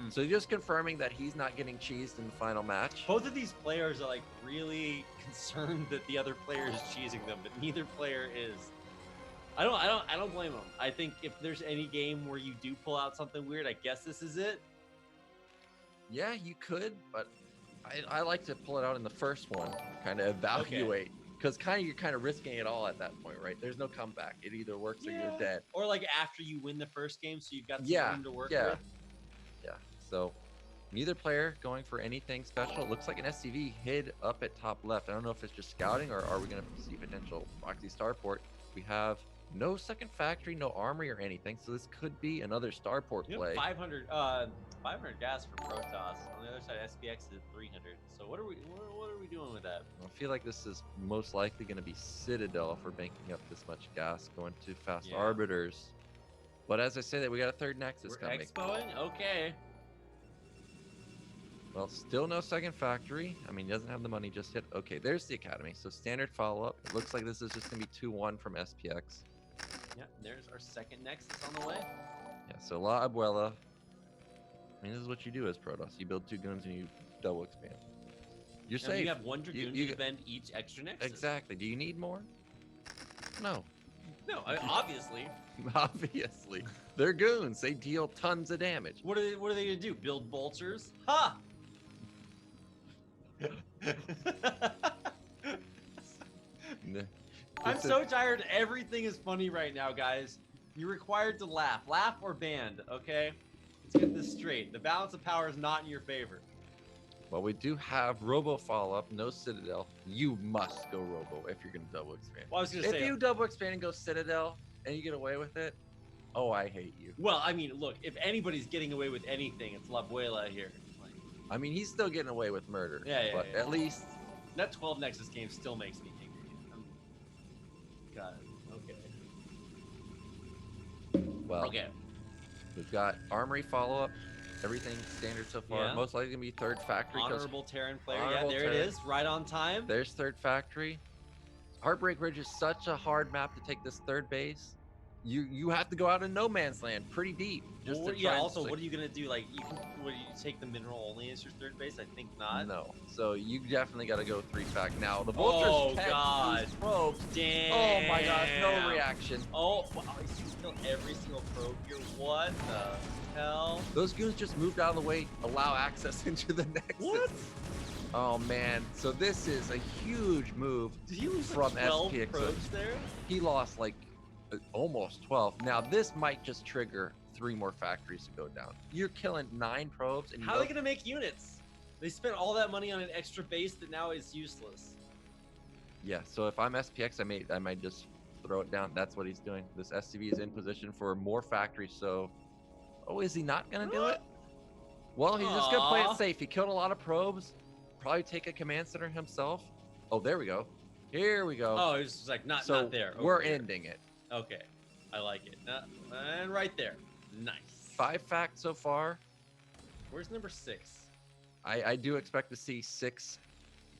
A: So just confirming that he's not getting cheesed in the final match.
B: Both of these players are like really concerned that the other player is cheesing them, but neither player is. I don't blame them. I think if there's any game where you do pull out something weird, I guess this is it.
A: Yeah, you could, but I like to pull it out in the first one, kind of evaluate, because you're kind of risking it all at that point, right? There's no comeback. It either works or you're dead.
B: Or like after you win the first game, so you've got some room to work with.
A: Yeah. So neither player going for anything special. It looks like an SCV hid up at top left. I don't know if it's just scouting or are we going to see potential proxy starport. We have no second factory, no armory or anything, so this could be another starport play.
B: 500 gas for Protoss. On the other side, SPX is 300. So what are we doing with that?
A: I feel like this is most likely going to be Citadel if we're banking up this much gas going to fast arbiters. But as I say that, we got a third Nexus coming.
B: Expoing? Okay.
A: Well, still no second factory. I mean, he doesn't have the money just yet. Okay, there's the academy. So standard follow-up. It looks like this is just going to be 2-1 from SPX.
B: Yeah, there's our second Nexus on the way.
A: Yeah, so LaAbuela. I mean, this is what you do as Protoss. You build 2 goons and you double expand. You're safe.
B: You have 1 Dragoon to defend each extra Nexus.
A: Exactly. Do you need more? No.
B: No, obviously.
A: Obviously. They're goons. They deal tons of damage.
B: What are they gonna do? Build vultures? Ha!
A: N-
B: I'm
A: just a-
B: so tired. Everything is funny right now, guys. You're required to laugh. Laugh or banned, okay? Let's get this straight. The balance of power is not in your favor.
A: Well, we do have Robo follow-up, no Citadel. You must go Robo if you're going to double expand.
B: Well, I was gonna
A: If
B: say,
A: you double expand and go Citadel and you get away with it, oh, I hate you.
B: well, I mean, look, if anybody's getting away with anything, it's LaAbuela here. Like,
A: I mean, he's still getting away with murder.
B: Yeah,
A: But
B: yeah.
A: at least,
B: that 12 Nexus game still makes me angry. God, okay.
A: well,
B: Okay.
A: we've got Armory follow-up. Everything standard so far.
B: Yeah.
A: Most likely going to be third factory. 'cause
B: Honorable Terran player.
A: Honorable
B: Yeah, there
A: Terran.
B: it is. Right on time.
A: There's third factory. Heartbreak Ridge is such a hard map to take this third base. You have to go out in no man's land pretty deep. Just
B: Or,
A: to
B: yeah,
A: try and
B: also,
A: stick-
B: what are you going to do? Like, what do you take the mineral only as your third base? I think not.
A: No. So you definitely got to go three fact. Now the vultures.
B: Oh,
A: can't
B: God.
A: use probes.
B: Damn.
A: Oh my gosh, no reaction.
B: Oh, wow, he's still every single probe here. What the hell?
A: Those goons just moved out of the way, allow access into the Nexus.
B: What?
A: Oh man, so this is a huge move.
B: Did he lose
A: From
B: like 12
A: SPX.
B: probes there?
A: He lost like almost 12. Now this might just trigger 3 more factories to go down. You're killing 9 probes and you
B: How are they
A: go-
B: going to make units? They spent all that money on an extra base that now is useless.
A: Yeah, so if I'm SPX, I might just throw it down. That's what he's doing. This SCV is in position for more factories, so oh, is he not gonna do it? Well, he's just gonna play
B: Aw.
A: it safe. He killed a lot of probes. Probably take a command center himself. Oh, there we go. Here we go.
B: Oh, it's just like not there.
A: We're
B: over here.
A: ending it.
B: Okay, I like it. And right there. Nice.
A: 5 facts so far.
B: Where's number 6?
A: I do expect to see 6,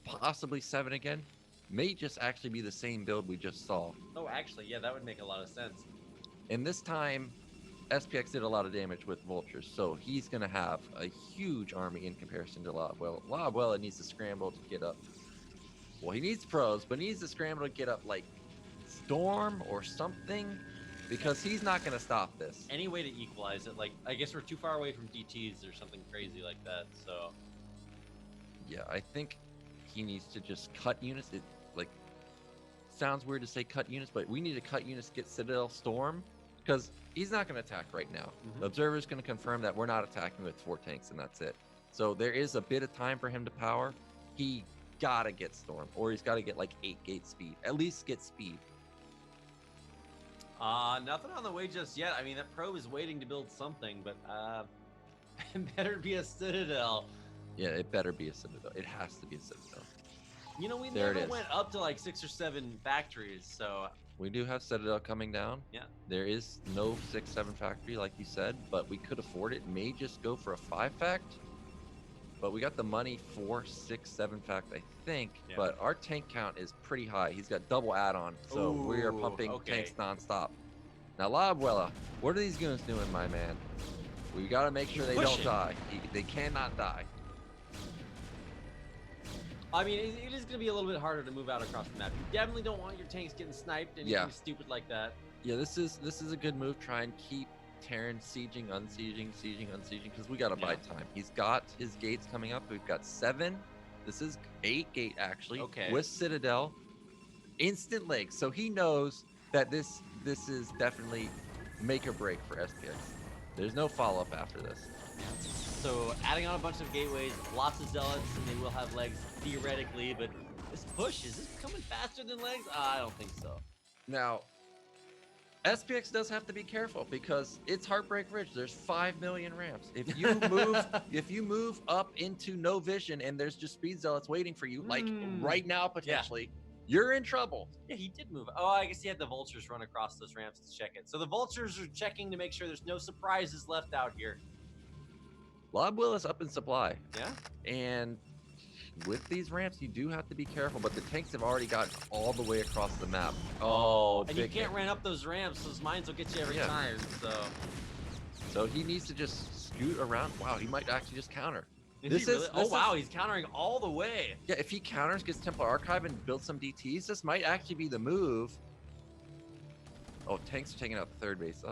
A: possibly 7 again. May just actually be the same build we just saw.
B: Oh, actually, yeah, that would make a lot of sense.
A: And this time, SPX did a lot of damage with vultures, so he's going to have a huge army in comparison to LaAbuela. LaAbuela needs to scramble to get up. Well, he needs pros, but he needs to scramble to get up like Storm or something, because he's not going to stop this.
B: Any way to equalize it? Like, I guess we're too far away from DTs or something crazy like that. So,
A: Yeah, I think he needs to just cut units. It like sounds weird to say cut units, but we need to cut units to get Citadel Storm, because he's not going to attack right now.
B: Mhm.
A: The observer's going to confirm that we're not attacking with 4 tanks, and that's it. So there is a bit of time for him to power. He gotta get Storm, or he's got to get like 8 gate speed. At least get speed.
B: nothing on the way just yet. I mean, that probe is waiting to build something, but it better be a Citadel.
A: Yeah, it better be a Citadel. It has to be a Citadel.
B: You know, we
A: There it
B: never
A: is.
B: went up to like 6 or 7 factories, so
A: We do have Citadel coming down.
B: Yeah.
A: There is no 6-7 factory, like you said, but we could afford it. May just go for a 5 fact. But we got the money for 6-7 fact, I think.
B: Yeah.
A: But our tank count is pretty high. He's got double add-on, so we are
B: Ooh,
A: pumping
B: okay.
A: tanks nonstop. Now, LaAbuela, what are these goons doing, my man? We got to make sure they don't
B: Pushing.
A: die. They cannot die.
B: I mean, it is going to be a little bit harder to move out across the map. You definitely don't want your tanks getting sniped, anything
A: Yeah.
B: stupid like that.
A: Yeah, this is a good move. Try and keep Terran sieging, unsieging, because we got to buy
B: Yeah.
A: time. He's got his gates coming up. We've got 7. This is 8 gate, actually.
B: Okay.
A: With Citadel. Instant legs. So he knows that this is definitely make or break for SPX. There's no follow-up after this.
B: So adding on a bunch of gateways, lots of zealots, and they will have legs theoretically, but this push, is this coming faster than legs? I don't think so.
A: Now, SPX does have to be careful because it's Heartbreak Ridge. There's 5 million ramps. If you move up into no vision and there's just speed zealots waiting for you, like right now potentially, you're in trouble.
B: Yeah, he did move. Oh, I guess he had the vultures run across those ramps to check it. So the vultures are checking to make sure there's no surprises left out here.
A: LaAbuela is up in supply,
B: Yeah?
A: and with these ramps, you do have to be careful. But the tanks have already gotten all the way across the map. Oh,
B: And you
A: big
B: can't
A: hit.
B: ran up those ramps, those mines will get you every
A: Yeah.
B: time, so...
A: So he needs to just scoot around. Wow, he might actually just counter.
B: Is
A: This
B: he
A: is-
B: really?
A: this
B: Oh, wow,
A: is-
B: he's countering all the way.
A: Yeah, if he counters, gets Templar Archive, and builds some DTs, this might actually be the move. Oh, tanks are taking out third base.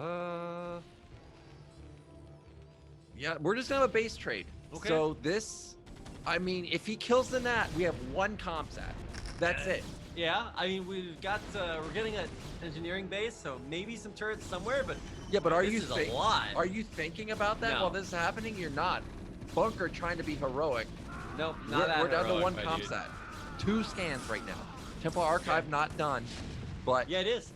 A: Yeah, we're just gonna have a base trade.
B: Okay.
A: So this, I mean, if he kills the Nat, we have one comp set. That's it.
B: Yeah, I mean, we've got, we're getting an engineering base, so maybe some turrets somewhere, but
A: Yeah, but are
B: this
A: you
B: is a lot.
A: Are you thinking about that
B: No.
A: while this is happening? You're not. Bunker trying to be heroic.
B: Nope, not that
A: We're down to
B: heroic,
A: one
B: my
A: comp
B: dude.
A: set. 2 scans right now. Temple Archive
B: Okay.
A: not done, but
B: Yeah, it is.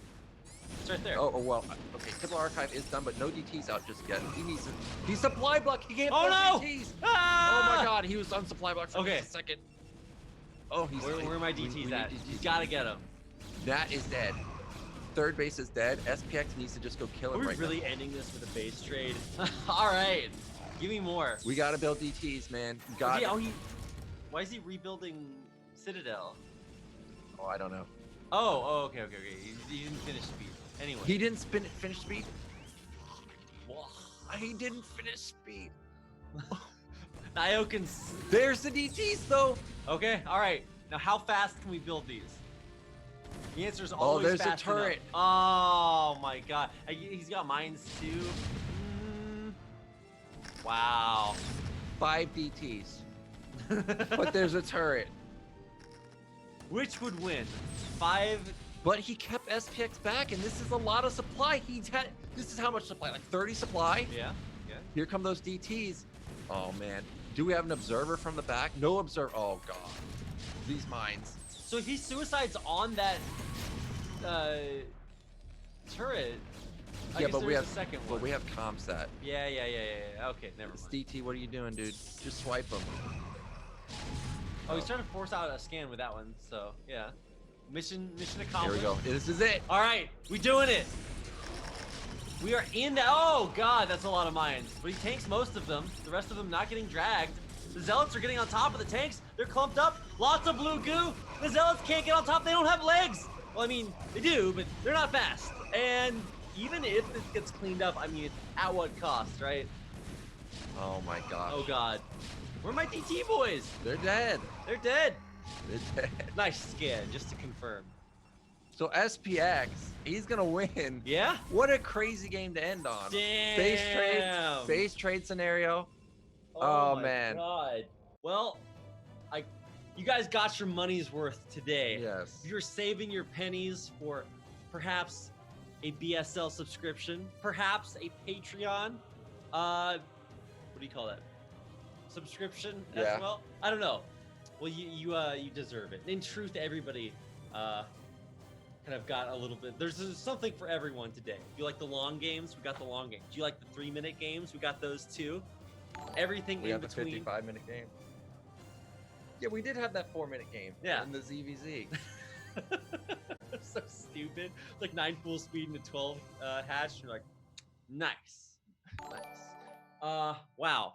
B: It's right there.
A: oh well. Okay, Temple Archive is done, but no DTs out just yet. He needs to. He's supply block. He can't
B: Oh,
A: put
B: no!
A: DTs.
B: Ah!
A: Oh my God, he was on supply block for
B: Okay.
A: just a second. Oh, he's
B: Where are my
A: we
B: DTs
A: need
B: at?
A: DTs.
B: He's got to get them.
A: Nat is dead. Third base is dead. SPX needs to just go kill
B: Are
A: him
B: we
A: right
B: really
A: now.
B: ending this with a base trade? All right, give me more.
A: We gotta build DTs, man.
B: Is
A: Got
B: he-
A: it.
B: oh, why is he rebuilding Citadel?
A: Oh, I don't know.
B: Oh, okay. He didn't finish speed. Anyway.
A: He didn't finish speed. He didn't finish speed.
B: Nio can.
A: There's the DTs though.
B: Okay, all right. Now, how fast can we build these? The answer is always
A: there's a
B: fast enough.
A: turret.
B: Oh my God, he's got mines too. Wow.
A: 5 DTs. But there's a turret.
B: Which would win? 5.
A: But he kept SPX back, and this is a lot of supply. This is how much supply? Like 30 supply?
B: Yeah.
A: Here come those DTs. Oh man. Do we have an observer from the back? No observer. Oh God. These mines.
B: So if he suicides on that turret, I guess
A: but
B: there
A: we
B: is
A: have
B: a second one.
A: But we have Comsat.
B: Yeah. Okay, never
A: This
B: mind.
A: DT, what are you doing, dude? Just swipe him.
B: Oh, he's trying to force out a scan with that one. So yeah, mission
A: Here
B: accomplished.
A: we go. This is it.
B: All right, we doing it. We are in that. Oh God, that's a lot of mines. But he tanks most of them. The rest of them not getting dragged. The Zealots are getting on top of the tanks. They're clumped up. Lots of blue goo. The Zealots can't get on top. They don't have legs. Well, I mean, they do, but they're not fast. And even if it gets cleaned up, I mean, it's at what cost, right?
A: Oh my gosh.
B: Oh God. Where are my DT boys?
A: They're dead.
B: They're dead.
A: They're dead.
B: Nice scan, just to confirm.
A: So SPX, he's gonna win.
B: Yeah?
A: What a crazy game to end on.
B: Damn.
A: Base trade scenario.
B: Oh,
A: Oh,
B: my
A: man.
B: God. Well, you guys got your money's worth today.
A: Yes.
B: If you're saving your pennies for perhaps a BSL subscription, perhaps a Patreon, what do you call that? Subscription as
A: Yeah.
B: well? I don't know. Well, you deserve it. In truth, everybody kind of got a little bit. There's something for everyone today. If you like the long games, we got the long games. Do you like the 3-minute games? We got those too. Everything
A: We
B: in
A: have the
B: between.
A: 55-minute game. Yeah, we did have that 4-minute game.
B: Yeah.
A: In the ZVZ.
B: So stupid. It's like 9 full speed and a 12 hatch. You're like, nice. Wow.